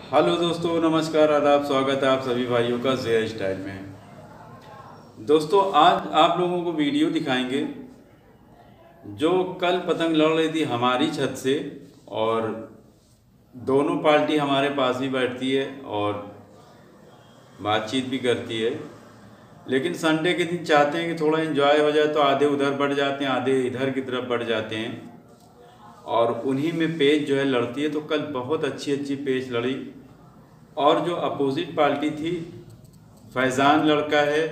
Hello दोस्तों, नमस्कार, आदाब, स्वागत है आप सभी भाइयों का ज़ेया स्टाइल में। दोस्तों, आज आप लोगों को वीडियो दिखाएंगे जो कल पतंग लड़ रही थी हमारी छत से। और दोनों पार्टी हमारे पास ही बैठती है और बातचीत भी करती है। लेकिन संडे के दिन चाहते हैं कि थोड़ा एंजॉय हो जाए, तो आधे उधर बढ़ जाते हैं, आधे इधर की तरफ बढ़ जाते हैं और उन्हीं में पेच जो है लड़ती है। तो कल बहुत अच्छी अच्छी पेच लड़ी और जो अपोजिट पार्टी थी, फैज़ान लड़का है,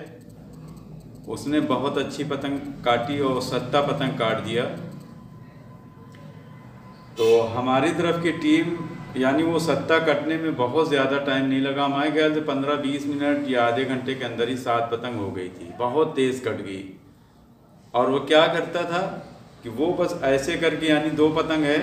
उसने बहुत अच्छी पतंग काटी और 7 पतंग काट दिया। तो हमारी तरफ की टीम यानी वो 7 कटने में बहुत ज़्यादा टाइम नहीं लगा, हमारे ख्याल से 15-20 मिनट या आधे घंटे के अंदर ही 7 पतंग हो गई थी, बहुत तेज़ कट गई। और वो क्या करता था कि वो बस ऐसे करके, यानी 2 पतंग है,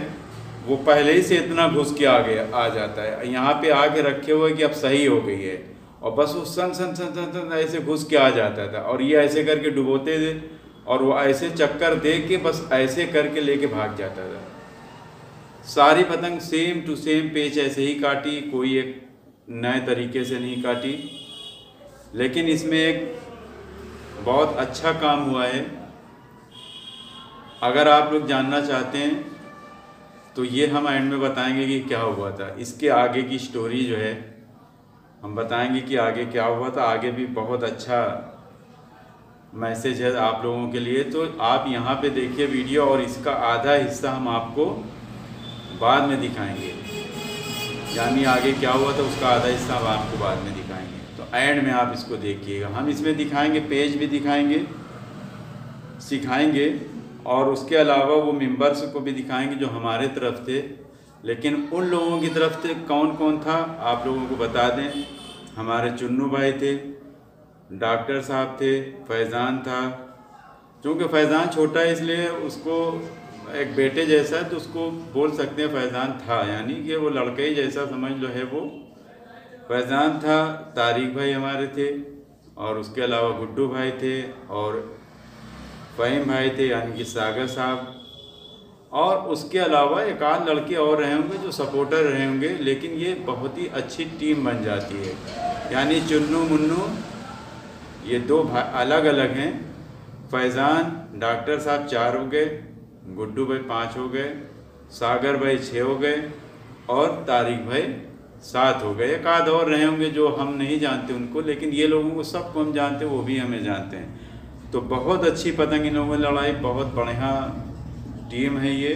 वो पहले ही से इतना घुस के आ जाता है, यहाँ पे आके रखे हुए कि अब सही हो गई है, और बस वो सन सन सन सन सन ऐसे घुस के आ जाता था और ये ऐसे करके डुबोते थे और वो ऐसे चक्कर दे के बस ऐसे करके लेके भाग जाता था। सारी पतंग सेम टू सेम पेच ऐसे ही काटी, कोई एक नए तरीके से नहीं काटी। लेकिन इसमें एक बहुत अच्छा काम हुआ है। अगर आप लोग जानना चाहते हैं तो ये हम एंड में बताएंगे कि क्या हुआ था। इसके आगे की स्टोरी जो है हम बताएंगे कि आगे क्या हुआ था। आगे भी बहुत अच्छा मैसेज है आप लोगों के लिए, तो आप यहाँ पे देखिए वीडियो, और इसका आधा हिस्सा हम आपको बाद में दिखाएंगे। यानी आगे क्या हुआ था उसका आधा हिस्सा हम आपको बाद में दिखाएंगे, तो एंड में आप इसको देखिएगा। हम इसमें दिखाएंगे, पेज भी दिखाएंगे, सिखाएंगे, और उसके अलावा वो मेंबर्स को भी दिखाएंगे जो हमारे तरफ थे। लेकिन उन लोगों की तरफ से कौन कौन था आप लोगों को बता दें। हमारे चुन्नू भाई थे, डॉक्टर साहब थे, फैज़ान था। क्योंकि फैज़ान छोटा है इसलिए उसको एक बेटे जैसा है, तो उसको बोल सकते हैं फैज़ान था, यानी कि वो लड़के ही जैसा समझ लो है वो। फैज़ान था, तारिक भाई हमारे थे, और उसके अलावा गुड्डू भाई थे, और फ़हीम भाई थे यानी कि सागर साहब, और उसके अलावा एक आध लड़के और रहे होंगे जो सपोर्टर रहे होंगे। लेकिन ये बहुत ही अच्छी टीम बन जाती है। यानी चुन्नू मुन्नू ये 2 भाई अलग अलग हैं। फैज़ान डॉक्टर साहब 4 हो गए, गुड्डू भाई 5 हो गए, सागर भाई 6 हो गए, और तारिक भाई 7 हो गए। एक आध और रहे होंगे जो हम नहीं जानते उनको, लेकिन ये लोगों को सबको हम जानते हैं, वो भी हमें जानते हैं। तो बहुत अच्छी पतंग इन लोगों ने लड़ाई, बहुत बढ़िया टीम है ये।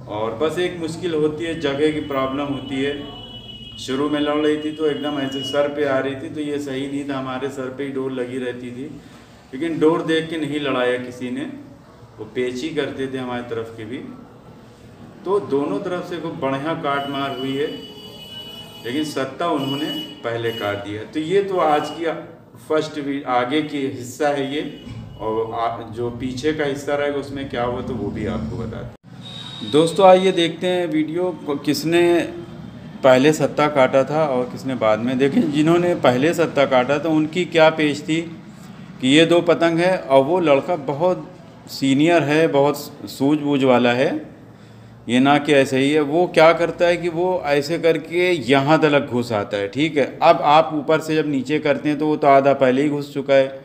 और बस एक मुश्किल होती है, जगह की प्रॉब्लम होती है। शुरू में लड़ रही थी तो एकदम ऐसे सर पे आ रही थी, तो ये सही नहीं था, हमारे सर पे ही डोर लगी रहती थी। लेकिन डोर देख के नहीं लड़ाया किसी ने, वो पेच ही करते थे हमारी तरफ के भी। तो दोनों तरफ से खूब बढ़िया काट मार हुई है, लेकिन 7 उन्होंने पहले काट दिया। तो ये तो आज की फर्स्ट आगे की हिस्सा है ये, और जो पीछे का हिस्सा रहेगा उसमें क्या हुआ तो वो भी आपको बताते हैं। दोस्तों, आइए देखते हैं वीडियो किसने पहले 7 काटा था और किसने बाद में। देखें, जिन्होंने पहले 7 काटा था उनकी क्या पेच थी कि ये 2 पतंग है, और वो लड़का बहुत सीनियर है, बहुत सूझबूझ वाला है, ये ना कि ऐसे ही है। वो क्या करता है कि वो ऐसे करके यहाँ तक घुस आता है, ठीक है। अब आप ऊपर से जब नीचे करते हैं तो वो तो आधा पहले ही घुस चुका है।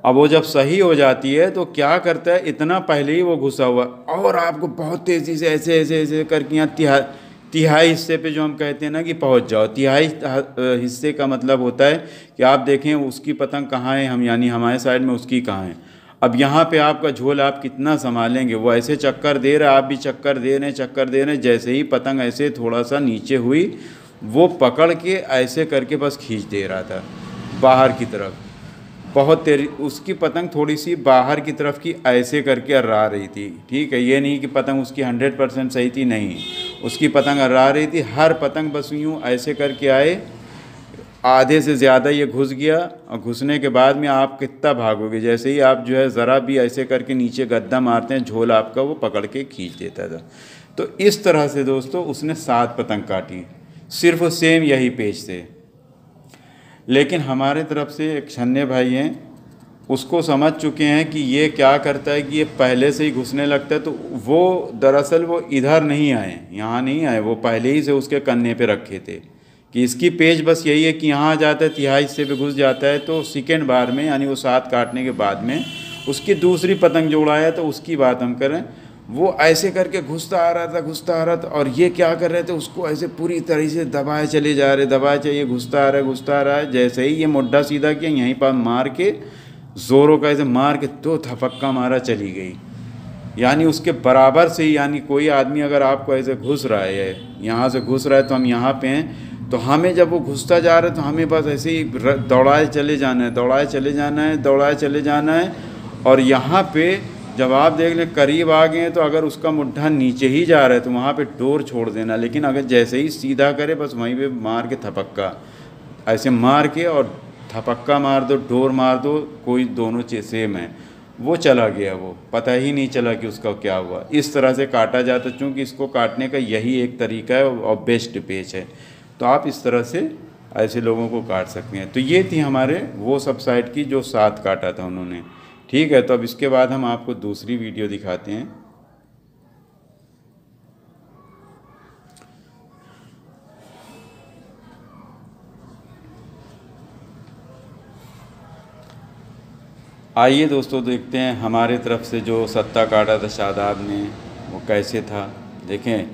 अब वो जब सही हो जाती है तो क्या करता है, इतना पहले ही वो घुसा हुआ, और आपको बहुत तेज़ी से ऐसे ऐसे ऐसे करके यहाँ तिहाई हिस्से पे, जो हम कहते हैं ना कि पहुँच जाओ। तिहाई हिस्से का मतलब होता है कि आप देखें उसकी पतंग कहाँ है, हम यानी हमारे साइड में उसकी कहाँ है। अब यहाँ पे आपका झोल आप कितना संभालेंगे। वो ऐसे चक्कर दे रहा है, आप भी चक्कर दे रहे हैं, चक्कर दे रहे हैं। जैसे ही पतंग ऐसे थोड़ा सा नीचे हुई, वो पकड़ के ऐसे करके बस खींच दे रहा था बाहर की तरफ। बहुत तेरी उसकी पतंग थोड़ी सी बाहर की तरफ की ऐसे करके अर्रा रही थी, ठीक है। ये नहीं कि पतंग उसकी 100% सही थी, नहीं, उसकी पतंग अर्रा रही थी। हर पतंग बस यूँ ऐसे करके आए, आधे से ज़्यादा ये घुस गया, और घुसने के बाद में आप कितना भागोगे। जैसे ही आप जो है ज़रा भी ऐसे करके नीचे गद्दा मारते हैं, झोल आपका वो पकड़ के खींच देता था। तो इस तरह से दोस्तों उसने 7 पतंग काटी, सिर्फ सेम यही पेज से। लेकिन हमारे तरफ से एक छन्ने भाई हैं, उसको समझ चुके हैं कि ये क्या करता है कि ये पहले से ही घुसने लगता है। तो वो दरअसल वो इधर नहीं आए, यहाँ नहीं आए, वो पहले ही से उसके कन्ने पे रखे थे कि इसकी पेज बस यही है कि यहाँ आ जाता है, तिहाई हिस्से पे घुस जाता है। तो सेकेंड बार में यानी वो 7 काटने के बाद में उसकी दूसरी पतंग जो उड़ाया तो उसकी बात हम करें, वो ऐसे करके घुसता आ रहा था और ये क्या कर रहे थे, उसको ऐसे पूरी तरह से दबाए चले जा रहे, दबाए चाहिए, घुसता आ रहा है। जैसे ही ये मुड्ढा सीधा किया, यहीं पर मार के ज़ोरों का ऐसे मार के 2 थपक्का मारा, चली गई। यानी उसके बराबर से ही, यानी कोई आदमी अगर आपको ऐसे घुस रहा है, यहाँ से घुस रहा है तो हम यहाँ पे हैं, तो हमें जब वो घुसता जा रहा है तो हमें बस ऐसे ही दौड़ाए चले जाना है, दौड़ाए चले जाना है, दौड़ाए चले जाना है। और यहाँ पे जब आप देख लें करीब आ गए हैं, तो अगर उसका मुड्ढा नीचे ही जा रहा है तो वहाँ पे डोर छोड़ देना। लेकिन अगर जैसे ही सीधा करे, बस वहीं पे मार के थपक्का, ऐसे मार के और थपक्का मार दो, डोर मार दो, कोई दोनों चीज़ सेम है। वो चला गया, वो पता ही नहीं चला कि उसका क्या हुआ। इस तरह से काटा जाता है, चूँकि इसको काटने का यही एक तरीका है और बेस्ट पेच है। तो आप इस तरह से ऐसे लोगों को काट सकते हैं। तो ये थी हमारे वो सब साइड की जो 7 काटा था उन्होंने। ठीक है, तो अब इसके बाद हम आपको दूसरी वीडियो दिखाते हैं। आइए दोस्तों, देखते हैं हमारे तरफ से जो 7 काटा था शादाब ने, वो कैसे था। देखें,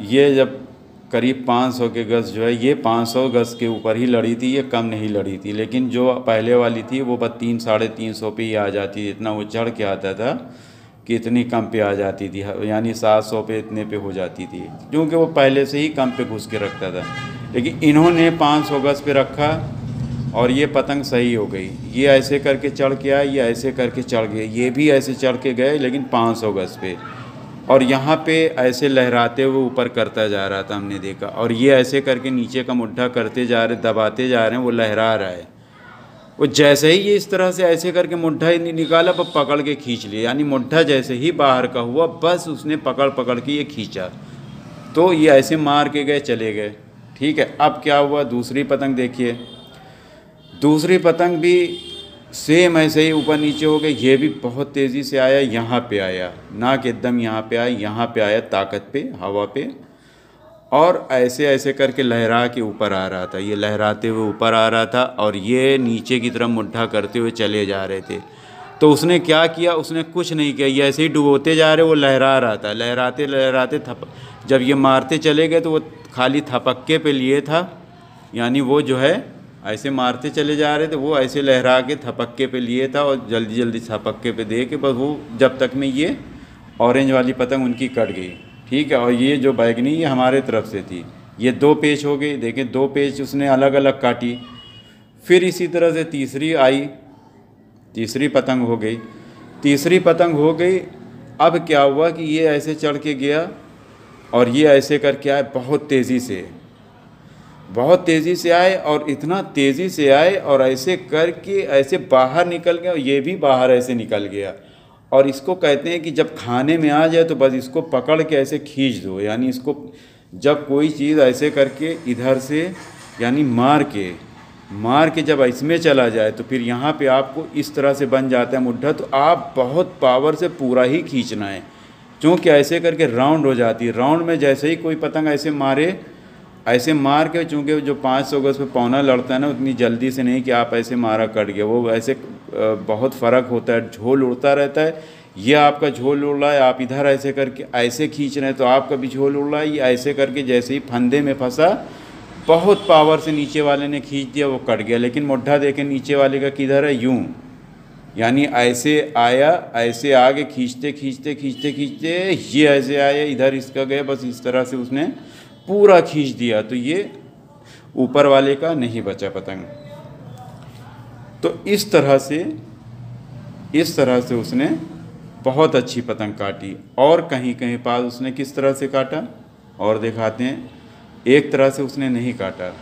ये जब करीब 500 के गज़ जो है, ये 500 गज़ के ऊपर ही लड़ी थी, ये कम नहीं लड़ी थी। लेकिन जो पहले वाली थी वो बस 300-350 पे ही आ जाती थी। इतना वो चढ़ के आता था कि इतनी कम पे आ जाती थी, यानी 700 पे इतने पे हो जाती थी, क्योंकि वो पहले से ही कम पे घुस के रखता था। लेकिन इन्होंने 500 गज़ पे रखा और ये पतंग सही हो गई। ये ऐसे करके चढ़ के आए, ये ऐसे करके चढ़ गए, ये भी ऐसे चढ़ के गए, लेकिन 500 गज़ पे। और यहाँ पे ऐसे लहराते हुए ऊपर करता जा रहा था, हमने देखा। और ये ऐसे करके नीचे का मुड्ढा करते जा रहे, दबाते जा रहे हैं, वो लहरा रहा है। वो जैसे ही ये इस तरह से ऐसे करके मुड्ढा ही निकाला, पर पकड़ के खींच लिया। यानी मुड्ढा जैसे ही बाहर का हुआ, बस उसने पकड़ के ये खींचा, तो ये ऐसे मार के गए, चले गए। ठीक है, अब क्या हुआ, दूसरी पतंग देखिए। दूसरी पतंग भी सेम ऐसे ही ऊपर नीचे हो गई। ये भी बहुत तेज़ी से आया, यहाँ पे आया, ना कि एकदम यहाँ पे आया, यहाँ पे आया ताकत पे, हवा पे, और ऐसे ऐसे करके लहरा के ऊपर आ रहा था। ये लहराते हुए ऊपर आ रहा था और ये नीचे की तरफ मुड्ढा करते हुए चले जा रहे थे। तो उसने क्या किया, उसने कुछ नहीं किया, ये ऐसे ही डुबोते जा रहे, वो लहरा रहा था। लहराते लहराते जब ये मारते चले गए तो वो खाली थपक्के पे लिए था, यानी वो जो है ऐसे मारते चले जा रहे थे, वो ऐसे लहरा के थपक्के पे लिए था और जल्दी जल्दी थपक्के पे दे के बस वो जब तक में ये ऑरेंज वाली पतंग उनकी कट गई। ठीक है, और ये जो बैगनी ये हमारे तरफ से थी। ये 2 पेच हो गई, देखें 2 पेच उसने अलग अलग काटी। फिर इसी तरह से तीसरी आई, तीसरी पतंग हो गई, तीसरी पतंग हो गई। अब क्या हुआ कि ये ऐसे चढ़ के गया और ये ऐसे करके आए, बहुत तेज़ी से आए, और इतना तेज़ी से आए और ऐसे करके ऐसे बाहर निकल गया, और ये भी बाहर ऐसे निकल गया। और इसको कहते हैं कि जब खाने में आ जाए तो बस इसको पकड़ के ऐसे खींच दो। यानी इसको जब कोई चीज़ ऐसे करके इधर से यानी मार के जब इसमें चला जाए तो फिर यहाँ पे आपको इस तरह से बन जाता है मुड्ढा। तो आप बहुत पावर से पूरा ही खींचना है, क्योंकि ऐसे करके राउंड हो जाती है। राउंड में जैसे ही कोई पतंग ऐसे मारे, ऐसे मार के, चूँकि जो 500 गज़ पे पौना लड़ता है ना, उतनी जल्दी से नहीं कि आप ऐसे मारा कट गया। वो ऐसे बहुत फ़र्क होता है, झोल उड़ता रहता है। ये आपका झोल उड़ रहा है, आप इधर ऐसे करके ऐसे खींच रहे हैं तो आपका भी झोल उड़ रहा है। ये ऐसे करके जैसे ही फंदे में फंसा, बहुत पावर से नीचे वाले ने खींच दिया, वो कट गया। लेकिन मुड्ढा देखें नीचे वाले का किधर है, यूँ, यानी ऐसे आया, ऐसे आगे खींचते ये ऐसे आया, इधर इसका गया, बस इस तरह से उसने पूरा खींच दिया। तो ये ऊपर वाले का नहीं बचा पतंग। तो इस तरह से उसने बहुत अच्छी पतंग काटी। और कहीं कहीं पास उसने किस तरह से काटा और दिखाते हैं। एक तरह से उसने नहीं काटा।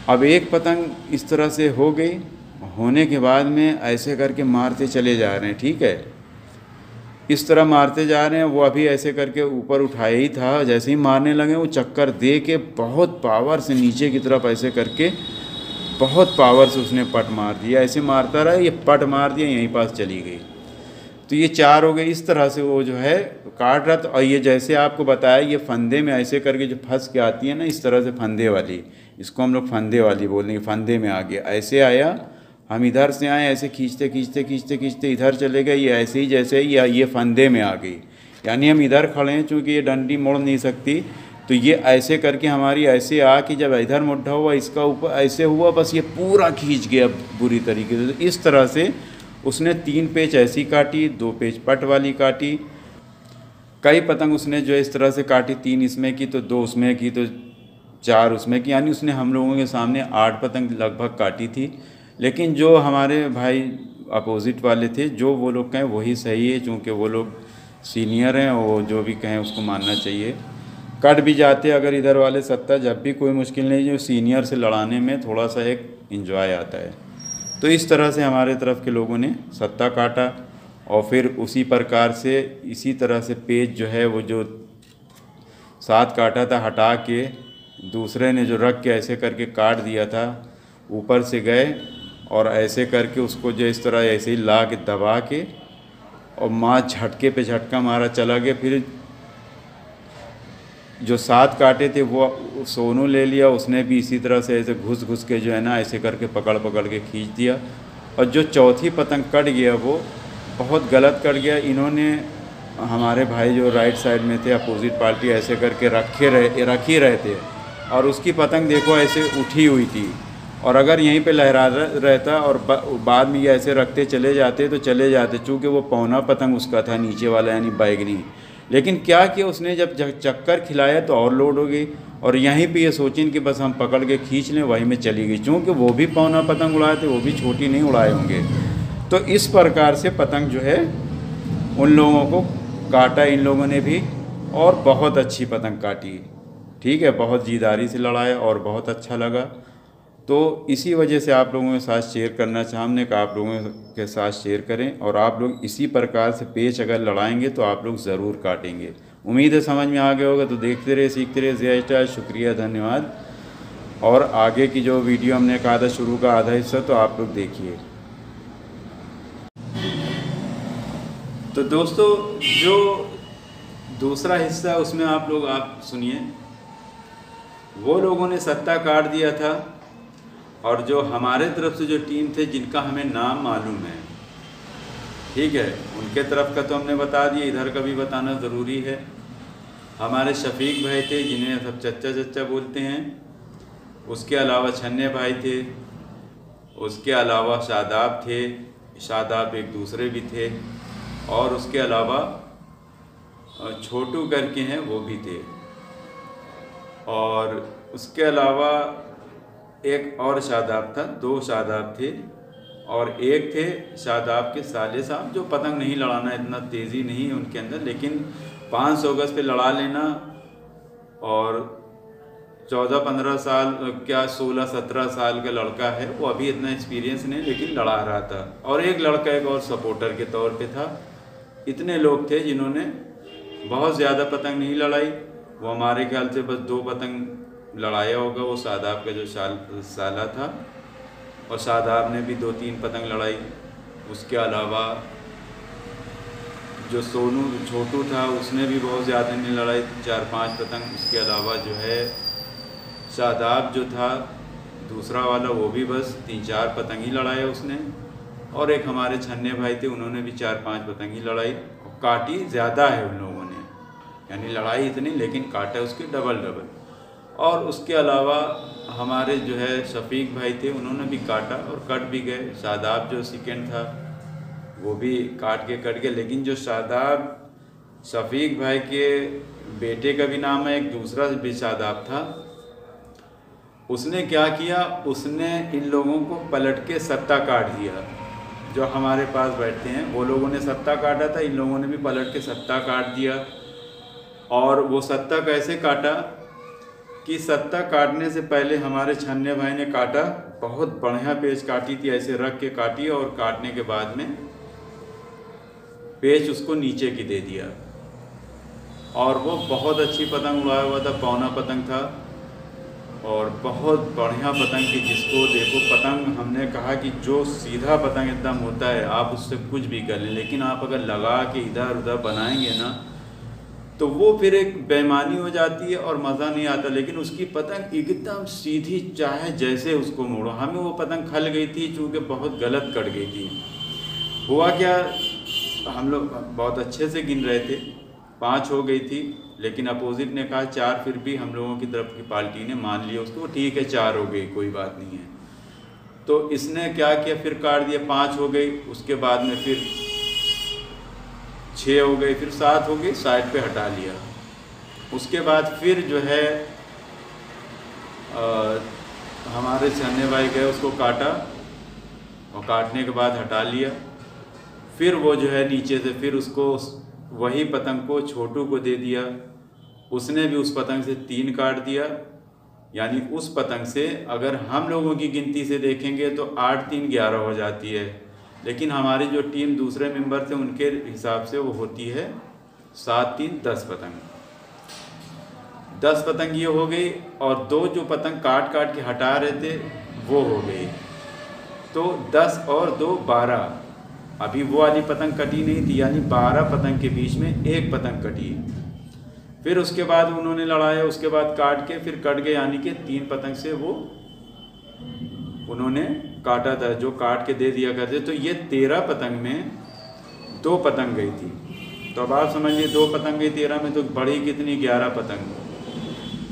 अब एक पतंग इस तरह से हो गई, होने के बाद में ऐसे करके मारते चले जा रहे हैं। ठीक है, इस तरह मारते जा रहे हैं। वो अभी ऐसे करके ऊपर उठाया ही था, जैसे ही मारने लगे वो चक्कर दे के बहुत पावर से नीचे की तरफ ऐसे करके बहुत पावर से उसने पट मार दिया, ऐसे मारता रहा, ये पट मार दिया, यहीं पास चली गई। तो ये 4 हो गए। इस तरह से वो जो है काट रहा था। और ये जैसे आपको बताया, ये फंदे में ऐसे करके जो फंस के आती है ना, इस तरह से फंदे वाली, इसको हम लोग फंदे वाली बोलेंगे। फंदे में आ गया, ऐसे आया, हम इधर से आए, ऐसे खींचते खींचते खींचते खींचते इधर चले गए, ये ऐसे ही जैसे ये फंदे में आ गई। यानी हम इधर खड़े हैं, चूँकि ये डंडी मोड़ नहीं सकती, तो ये ऐसे करके हमारी ऐसे आ कि जब इधर मुड्ढा हुआ, इसका ऊपर ऐसे हुआ, बस ये पूरा खींच गया बुरी तरीके से। तो इस तरह से उसने 3 पेच ऐसी काटी, 2 पेच पट वाली काटी। कई पतंग उसने जो इस तरह से काटी, 3 इसमें की तो 2 उसमें की तो 4 उसमें की, यानी उसने हम लोगों के सामने 8 पतंग लगभग काटी थी। लेकिन जो हमारे भाई अपोजिट वाले थे, जो वो लोग कहें वही सही है, चूँकि वो लोग सीनियर हैं, वो जो भी कहें उसको मानना चाहिए। कट भी जाते अगर इधर वाले सत्ता, जब भी कोई मुश्किल नहीं, जो सीनियर से लड़ाने में थोड़ा सा एक एंजॉय आता है। तो इस तरह से हमारे तरफ के लोगों ने सत्ता काटा, और फिर उसी प्रकार से इसी तरह से पेज जो है वो जो 7 काटा था हटा के, दूसरे ने जो रख के ऐसे करके काट दिया था, ऊपर से गए और ऐसे करके उसको जो इस तरह ऐसे ही ला के दबा के, और माँ झटके पे झटका मारा, चला गया। फिर जो 7 काटे थे वो सोनू ले लिया, उसने भी इसी तरह से ऐसे घुस घुस के जो है ना ऐसे करके पकड़ पकड़ के खींच दिया। और जो चौथी पतंग कट गया वो बहुत गलत कट गया। इन्होंने हमारे भाई जो राइट साइड में थे अपोजिट पार्टी, ऐसे करके रख ही रहे थे, और उसकी पतंग देखो ऐसे उठी हुई थी। और अगर यहीं पे लहरा रहता और बाद में ये ऐसे रखते चले जाते तो चले जाते, चूँकि वो पौना पतंग उसका था नीचे वाला, यानी बैगनी। लेकिन क्या किया उसने, जब चक्कर खिलाया तो और लोड हो गई, और यहीं पे ये सोचें कि बस हम पकड़ के खींच लें, वहीं में चली गई। चूँकि वो भी पौना पतंग उड़ाए थे, वो भी छोटी नहीं उड़ाए होंगे। तो इस प्रकार से पतंग जो है उन लोगों को काटा इन लोगों ने भी, और बहुत अच्छी पतंग काटी। ठीक है, बहुत जीदारी से लड़ाया और बहुत अच्छा लगा। तो इसी वजह से आप लोगों के साथ शेयर करना चाहा, हमने कहा आप लोगों के साथ शेयर करें। और आप लोग इसी प्रकार से पेच अगर लड़ाएंगे तो आप लोग ज़रूर काटेंगे। उम्मीद है समझ में आ गया होगा। तो देखते रहे, सीखते रहे। जय स्टार, शुक्रिया, धन्यवाद। और आगे की जो वीडियो हमने कहा था शुरू का आधा हिस्सा, तो आप लोग देखिए। तो दोस्तों, जो दूसरा हिस्सा उसमें आप लोग सुनिए। वो लोगों ने सत्ता काट दिया था, और जो हमारे तरफ से जो टीम थे जिनका हमें नाम मालूम है, ठीक है, उनके तरफ का तो हमने बता दिया, इधर का भी बताना ज़रूरी है। हमारे शफीक भाई थे, जिन्हें सब चच्चा चच्चा बोलते हैं। उसके अलावा छन्ने भाई थे, उसके अलावा शादाब थे, शादाब एक दूसरे भी थे, और उसके अलावा छोटू करके हैं वो भी थे। और उसके अलावा एक और शादाब था, 2 शादाब थे, और एक थे शादाब के साले साहब, जो पतंग नहीं लड़ाना, इतना तेज़ी नहीं है उनके अंदर, लेकिन 500 गज पे लड़ा लेना। और 14-15 साल, क्या 16-17 साल का लड़का है वो, अभी इतना एक्सपीरियंस नहीं, लेकिन लड़ा रहा था। और एक लड़का एक और सपोर्टर के तौर पे था। इतने लोग थे जिन्होंने बहुत ज़्यादा पतंग नहीं लड़ाई। वो हमारे ख्याल से बस 2 पतंग लड़ाया होगा, वो शादाब का जो साला था, और शादाब ने भी 2-3 पतंग लड़ाई। उसके अलावा जो सोनू छोटू था उसने भी बहुत ज़्यादा नहीं लड़ाई, 4-5 पतंग। उसके अलावा जो है शादाब जो था दूसरा वाला, वो भी बस 3-4 पतंग ही लड़ाया उसने। और एक हमारे छन्ने भाई थे, उन्होंने भी 4-5 पतंग ही लड़ाई। काटी ज़्यादा है उन लोगों ने, यानी लड़ाई इतनी, लेकिन काटा उसके डबल। और उसके अलावा हमारे जो है शफीक भाई थे, उन्होंने भी काटा और कट भी गए। शादाब जो सेकेंड था वो भी काट के कट गए। लेकिन जो शादाब शफीक भाई के बेटे का भी नाम है, एक दूसरा भी शादाब था, उसने क्या किया, उसने इन लोगों को पलट के सत्ता काट दिया। जो हमारे पास बैठते हैं वो लोगों ने सत्ता काटा था, इन लोगों ने भी पलट के सत्ता काट दिया। और वो सत्ता कैसे काटा कि सत्ता काटने से पहले हमारे छन्ने भाई ने काटा, बहुत बढ़िया पेच काटी थी, ऐसे रख के काटी, और काटने के बाद में पेच उसको नीचे की दे दिया। और वो बहुत अच्छी पतंग उड़ाया हुआ था, पौना पतंग था। और बहुत बढ़िया पतंग की, जिसको देखो पतंग हमने कहा कि जो सीधा पतंग एकदम होता है आप उससे कुछ भी कर लें, लेकिन आप अगर लगा के इधर उधर बनाएंगे ना तो वो फिर एक बेईमानी हो जाती है और मज़ा नहीं आता। लेकिन उसकी पतंग एकदम सीधी, चाहे जैसे उसको मोड़ो। हमें वो पतंग खल गई थी चूँकि बहुत गलत कट गई थी। हुआ क्या, हम लोग बहुत अच्छे से गिन रहे थे, 5 हो गई थी, लेकिन अपोजिट ने कहा 4, फिर भी हम लोगों की तरफ की पार्टी ने मान लिया उसको, ठीक है 4 हो गई, कोई बात नहीं है। तो इसने क्या किया, फिर काट दिया, 5 हो गई, उसके बाद में फिर 6 हो गई, फिर 7 हो गई, साइड पे हटा लिया। उसके बाद फिर जो है हमारे छन्ने भाई गए, उसको काटा और काटने के बाद हटा लिया। फिर वो जो है नीचे से फिर उसको वही पतंग को छोटू को दे दिया, उसने भी उस पतंग से 3 काट दिया। यानी उस पतंग से अगर हम लोगों की गिनती से देखेंगे तो 8 3 11 हो जाती है, लेकिन हमारी जो टीम दूसरे मेंबर थे उनके हिसाब से वो होती है 7 3 10 पतंग। 10 पतंग ये हो गई, और 2 जो पतंग काट काट के हटा रहे थे वो हो गई। तो 10 और 2 12, अभी वो वाली पतंग कटी नहीं थी, यानी 12 पतंग के बीच में 1 पतंग कटी। फिर उसके बाद उन्होंने लड़ाया, उसके बाद काट के फिर कट गए, यानी कि 3 पतंग से वो उन्होंने काटा था, जो काट के दे दिया करते। तो ये 13 पतंग में 2 पतंग गई थी। तो अब आप समझिए 2 पतंग गई 13 में, तो बढ़ी कितनी, 11 पतंग।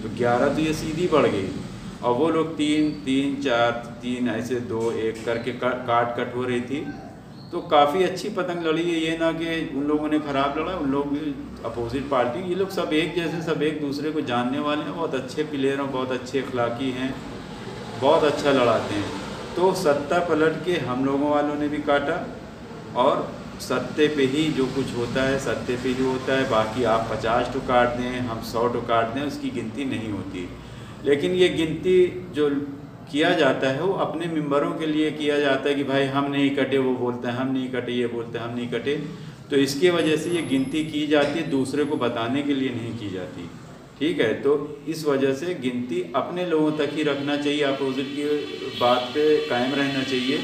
तो 11 तो ये सीधी बढ़ गई, और वो लोग 3 3 4 3 ऐसे 2 1 करके काट कट हो रही थी। तो काफ़ी अच्छी पतंग लड़ी है, ये ना कि उन लोगों ने ख़राब लड़ा, उन लोग अपोजिट पार्टी, ये लोग सब एक जैसे, सब एक दूसरे को जानने वाले हैं, बहुत अच्छे प्लेयर हैं, बहुत अच्छे अखलाकी हैं, बहुत अच्छा लड़ाते हैं। तो सत्ता पलट के हम लोगों वालों ने भी काटा, और सत्ते पे ही जो कुछ होता है सत्ते पे ही होता है। बाकी आप 50 टू काट दें, हम 100 टू काट दें, उसकी गिनती नहीं होती। लेकिन ये गिनती जो किया जाता है वो अपने मेंबरों के लिए किया जाता है कि भाई हम नहीं कटे, वो बोलते हैं हम नहीं कटे, ये बोलते हैं हम नहीं कटे। तो इसकी वजह से ये गिनती की जाती है, दूसरे को बताने के लिए नहीं की जाती, ठीक है। तो इस वजह से गिनती अपने लोगों तक ही रखना चाहिए, अपोजिट की बात पे कायम रहना चाहिए,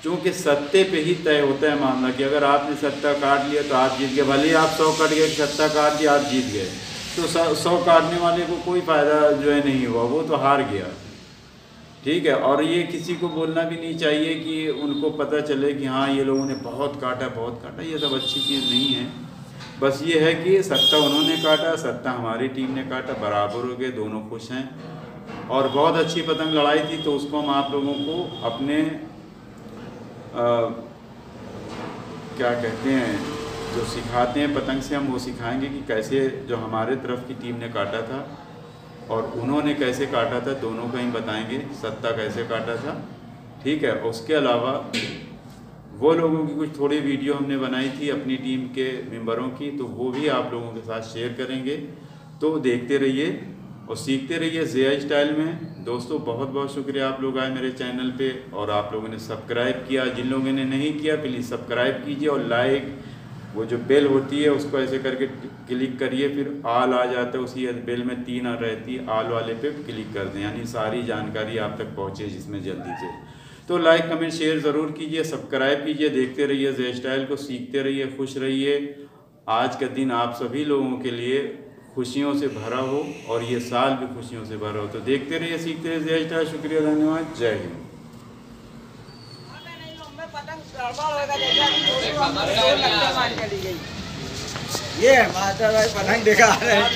क्योंकि सत्ते पे ही तय होता है मामला कि अगर आपने सत्ता काट लिया तो आप जीत गए, भले ही आप 100 कट गए, सत्ता काट दिया आप जीत गए। तो 100 काटने वाले को कोई फ़ायदा जो है नहीं हुआ, वो तो हार गया, ठीक है। और ये किसी को बोलना भी नहीं चाहिए कि उनको पता चले कि हाँ ये लोगों ने बहुत काटा बहुत काटा, ये सब अच्छी चीज़ नहीं है। बस ये है कि सत्ता उन्होंने काटा, सत्ता हमारी टीम ने काटा, बराबर हो गए, दोनों खुश हैं। और बहुत अच्छी पतंग लड़ाई थी, तो उसको हम आप लोगों को अपने क्या कहते हैं, जो सिखाते हैं पतंग से, हम वो सिखाएंगे कि कैसे जो हमारे तरफ की टीम ने काटा था और उन्होंने कैसे काटा था, दोनों का ही बताएंगे, सत्ता कैसे काटा था, ठीक है। उसके अलावा वो लोगों की कुछ थोड़ी वीडियो हमने बनाई थी अपनी टीम के मेंबरों की, तो वो भी आप लोगों के साथ शेयर करेंगे। तो देखते रहिए और सीखते रहिए ज़िया स्टाइल में। दोस्तों बहुत बहुत शुक्रिया, आप लोग आए मेरे चैनल पे और आप लोगों ने सब्सक्राइब किया। जिन लोगों ने नहीं किया प्लीज़ सब्सक्राइब कीजिए, और लाइक, वो जो बेल होती है उसको ऐसे करके क्लिक करिए, फिर आल आ जाता है, उसी बेल में 3 रहती है, आल वाले पे क्लिक कर दें, यानी सारी जानकारी आप तक पहुँचे जिसमें जल्दी से। तो लाइक कमेंट शेयर ज़रूर कीजिए, सब्सक्राइब कीजिए, देखते रहिए ज़िया स्टाइल को, सीखते रहिए, खुश रहिए। आज का दिन आप सभी लोगों के लिए खुशियों से भरा हो और ये साल भी खुशियों से भरा हो। तो देखते रहिए, सीखते रहिए ज़िया स्टाइल। शुक्रिया, धन्यवाद, जय हिंद। ये माता भाई पतंग दिखा रहे हैं।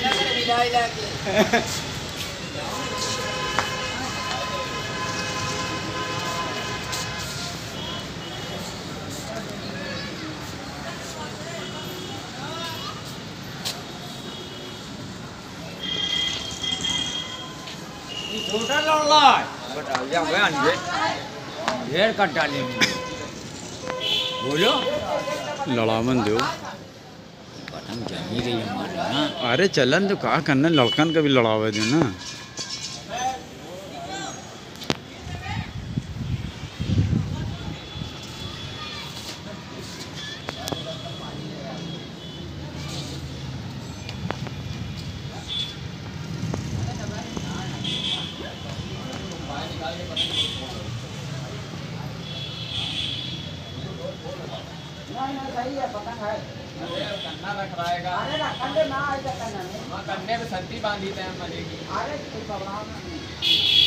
छोटा लड़ला बताओ या बयान ये ढेर कट्टा लेंगे बोलो लड़ावन दो पतंग चल ही रही है हमारे ना। अरे चलन तो कहा करना, लड़कन का भी लड़ावे दे ना। नहीं सही है, पतंग है। अरे कन्ना रख रहेगा। अरे ना कंधे ना आए कन्ना नहीं। कन्ने पे संती बांधी थे मलेगी। अरे कोई घबराओ नहीं।